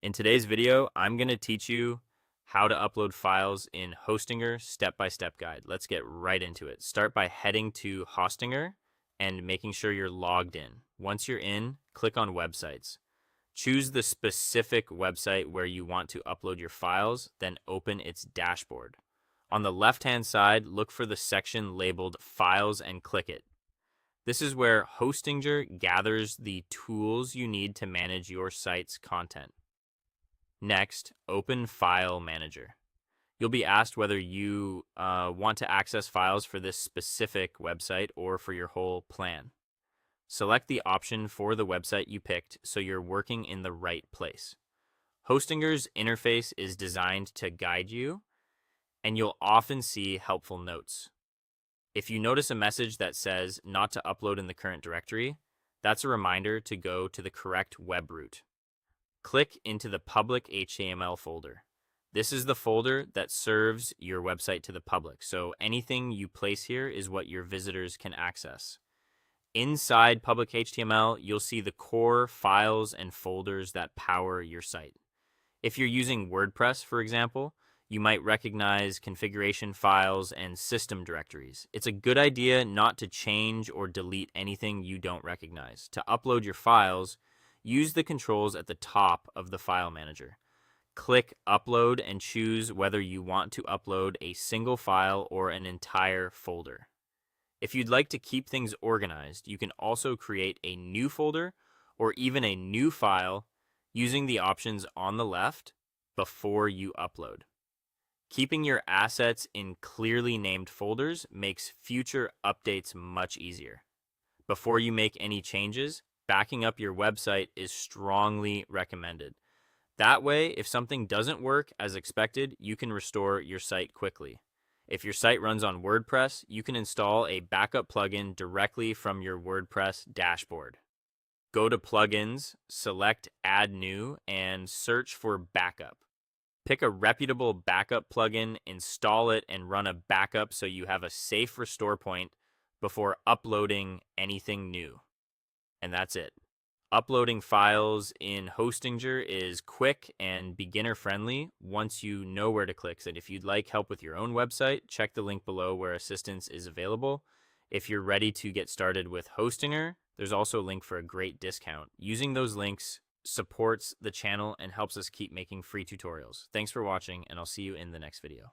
In today's video, I'm going to teach you how to upload files in Hostinger step-by-step guide. Let's get right into it. Start by heading to Hostinger and making sure you're logged in. Once you're in, click on Websites. Choose the specific website where you want to upload your files, then open its dashboard. On the left-hand side, look for the section labeled Files and click it. This is where Hostinger gathers the tools you need to manage your site's content. Next, open File Manager. You'll be asked whether you want to access files for this specific website or for your whole plan. Select the option for the website you picked so you're working in the right place. Hostinger's interface is designed to guide you, and you'll often see helpful notes. If you notice a message that says not to upload in the current directory, that's a reminder to go to the correct web route. Click into the public HTML folder. This is the folder that serves your website to the public, so anything you place here is what your visitors can access. Inside public HTML, you'll see the core files and folders that power your site. If you're using WordPress, for example, you might recognize configuration files and system directories. It's a good idea not to change or delete anything you don't recognize. To upload your files, use the controls at the top of the file manager. Click Upload and choose whether you want to upload a single file or an entire folder. If you'd like to keep things organized, you can also create a new folder or even a new file using the options on the left before you upload. Keeping your assets in clearly named folders makes future updates much easier. Before you make any changes, backing up your website is strongly recommended. That way, if something doesn't work as expected, you can restore your site quickly. If your site runs on WordPress, you can install a backup plugin directly from your WordPress dashboard. Go to Plugins, select Add New, and search for Backup. Pick a reputable backup plugin, install it, and run a backup so you have a safe restore point before uploading anything new. And that's it. Uploading files in Hostinger is quick and beginner friendly once you know where to click. And if you'd like help with your own website, check the link below where assistance is available. If you're ready to get started with Hostinger, there's also a link for a great discount. Using those links supports the channel and helps us keep making free tutorials. Thanks for watching, and I'll see you in the next video.